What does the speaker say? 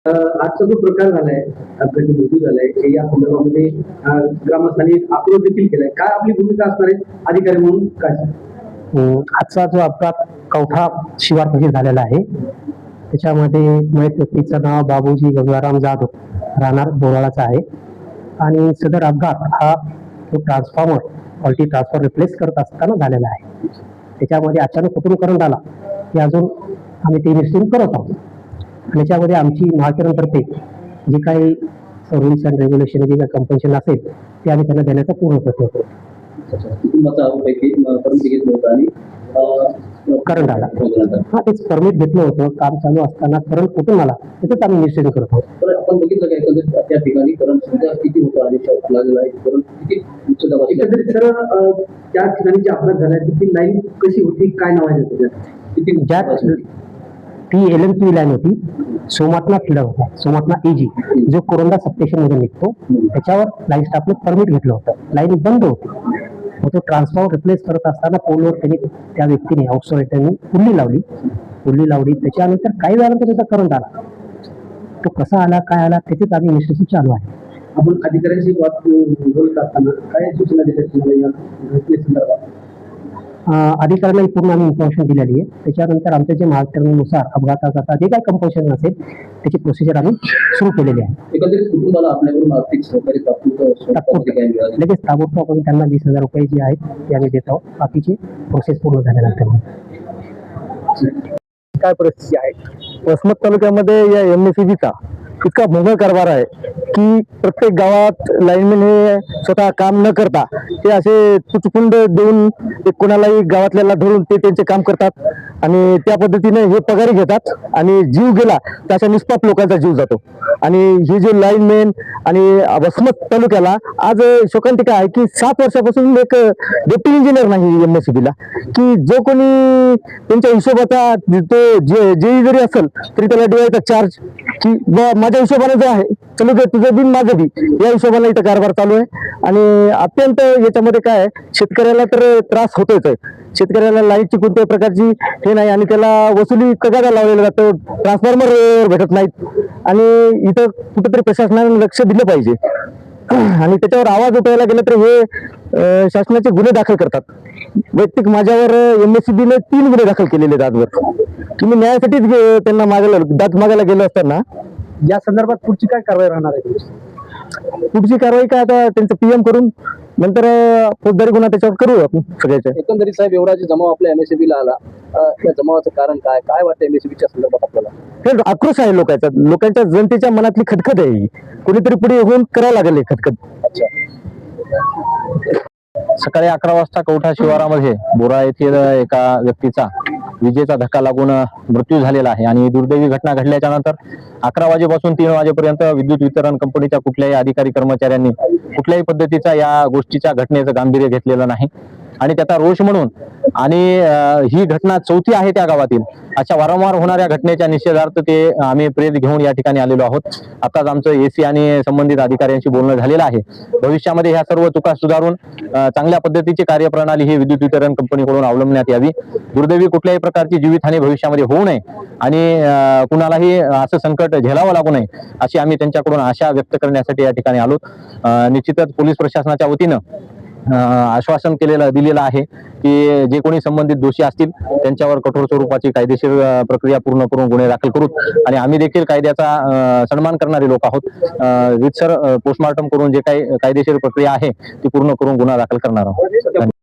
आजचा जो प्रकार झालाय, प्रतिबंधित झालाय, या संदर्भामध्ये ग्रामस्थांनी आक्रोश देखील केलाय. काय आपली भूमिका असणार आहे अधिकारी म्हणून काय? आजचा जो अपघात कवठा शिवारमध्ये झालेला आहे, त्याच्यामध्ये मयत व्यक्तीचं नाव बाबूजी गंगाराम जाधव, राहणार बोराळाचा आहे. आणि सदर अपघात हा जो ट्रान्सफॉर्मर क्वालिटी ट्रान्सफॉर्मर रिप्लेस करत असताना झालेला आहे. त्याच्यामध्ये अचानक कुठून करंट आला हे अजून आम्ही ते इन्व्हेस्टिंग करत आहोत. आणि त्याच्यामध्ये आमची महाकेंद्रातर्फे जे काही रूल्स अँड रेग्युलेशन जे काही कंपल्शन असेल ते आम्ही त्यांना देण्याचा पूर्ण प्रयत्न करू. कुटुंबाचा आरोप आहे की परमिट घेतलं होतं आणि करंट आला. हा, तेच परमिट घेतलं होतं, काम चालू असताना करंट कुठून आला त्याच आम्ही इन्व्हेस्टिगेट करत आहोत. तर आपण बघितलं काय एकंदरीत त्या ठिकाणी करंट सध्या किती होतं आणि शॉक लागलेला आहे, करंट किती उच्च दाबाची एकंदरीत सर त्या ठिकाणी जे अपघात झाला ती लाईन कशी होती, काय नाव आहे त्याचं, किती ती LMQ लाईन होती. सोमात्ना फिडर होता, सोमात्ना EG जो कोरोना सबस्टेशन मध्ये निघतो, त्याच्यावर लाईन स्टाफने परमिट घेतलं होतं. लाईन बंद होती. मग तो ट्रान्सफॉर्मर रिप्लेस करत असताना पोलवर त्यांनी त्या व्यक्तीने ऑक्सोरेटरने पुल्ली लावली. त्याच्यानंतर काही वेळानंतर त्याचा करंट आला. तो कसा आला, काय आला, त्याचेच आम्ही इन्व्हेस्टिगेशन चालू आहे. आपण अधिकाऱ्यांशी बोलत असताना काय सूचना देतात तुम्हाला या घटनेसंदर्भात? अधिकाऱ्यांना पूर्ण आम्ही इन्फॉर्मेशन दिलेली आहे. त्याच्यानंतर आमच्या जे मार्गदर्शनानुसार अपघाताचा जे काही कंपल्शन असेल त्याची प्रोसिजर आम्ही सुरू केलेली आहे. एकंदरीत कुटुंबाला आपल्याकडून आर्थिक सहकार्य लगेच ताबडतोब आपण त्यांना 20,000 रुपये जे आहेत ते आम्ही देत आहोत. बाकीची प्रोसेस पूर्ण झाल्यानंतर. काय परिस्थिती आहे वसमत तालुक्यामध्ये या MSEBचा इतका भोंगळ कारभार आहे की प्रत्येक गावात लाईनमॅन हे स्वतः काम न करता ते असे तुटपुंड देऊन कोणालाही गावातल्याला धरून ते त्यांचे काम करतात आणि त्या पद्धतीने हे पगारी घेतात आणि जीव गेला तर अशा निष्पाप लोकांचा जीव जातो. आणि हे जे लाईनमॅन आणि वसमत तालुक्याला आज शोकांतिका आहे की 7 वर्षापासून एक डेप्टी इंजिनियर नाही MSEBला, की जो कोणी त्यांच्या हिशोबाचा तो जे जरी असेल तरी त्याला DIचा चार्ज की माझ्या हिशोबाने जो आहे चलो तुझं बिन माझं बी या हिशोबाने इथं कारभार चालू आहे. आणि अत्यंत याच्यामध्ये काय शेतकऱ्याला तर त्रास होतोच आहे. शेतकऱ्याला लाईटची कोणत्याही प्रकारची हे नाही आणि त्याला वसुली कगादा लावलेला जातो, ट्रान्सफॉर्मर भेटत नाहीत. आणि इथं कुठेतरी प्रशासनाने लक्ष दिलं पाहिजे आणि त्याच्यावर आवाज उठवायला गेलं तर हे शासनाचे गुन्हे दाखल करतात. वैयक्तिक माझ्यावर MSEBने 3 गुन्हे दाखल केलेले आहेत आजवर, की मी न्यायासाठीच त्यांना दाद मागायला गेलो असताना. या संदर्भात पुढची काय कारवाई राहणार आहे? पुढची कारवाई काय आता त्यांचं PM करून नंतर फौजदारी गुन्हा त्याच्यावर करू आपण सगळ्याच्या. एकंदरीत साहेब एवढा जे जमाव आपल्या MSEBला आला, त्या जमावाचं कारण काय वाटतं MSEBच्या संदर्भात आपल्याला? हे आक्रोश आहे लोकांच्या जनतेच्या मनातली खटखट आहे. कोणीतरी पुढे होऊन करावं लागेल हे खटखट. सकाळी 11 वाजता कवठा शिवारामध्ये बोरा येथील एका व्यक्तीचा विजेचा धक्का लागून मृत्यू झालेला आहे. आणि दुर्दैवी घटना घडल्याच्या नंतर 11 वाजेपासून 3 वाजेपर्यंत विद्युत वितरण कंपनीच्या कुठल्याही अधिकारी कर्मचाऱ्यांनी कुठल्याही पद्धतीचा या गोष्टीच्या घटनेचं गांभीर्य घेतलेलं नाही. आणि त्याचा रोष म्हणून आणि ही घटना चौथी आहे त्या गावातील अशा वारंवार होणाऱ्या घटनेच्या निषेधार्थ ते आम्ही प्रेत घेऊन या ठिकाणी आलेलो आहोत. आताच आमचं AC आणि संबंधित अधिकाऱ्यांशी बोलणं झालेलं आहे. भविष्यामध्ये ह्या सर्व चुका सुधारून चांगल्या पद्धतीची कार्यप्रणाली ही विद्युत वितरण कंपनीकडून अवलंबण्यात यावी. दुर्दैवी कुठल्याही प्रकारची जीवितहानी भविष्यामध्ये होऊ नये आणि कुणालाही असं संकट झेलावं लागू नये अशी आम्ही त्यांच्याकडून आशा व्यक्त करण्यासाठी या ठिकाणी आलो. निश्चितच पोलीस प्रशासनाच्या वतीनं आश्वासन दिलेलं आहे की जे कोणी संबंधित दोषी असतील त्यांच्यावर कठोर स्वरूपाची कायदेशीर प्रक्रिया पूर्ण करून गुन्हे दाखल करू. आणि आम्ही देखील कायद्याचा सन्मान करणारे लोक आहोत. रीतसर पोस्टमॉर्टम करून जे काही कायदेशीर प्रक्रिया आहे ती पूर्ण करून गुन्हा दाखल करणार आहोत.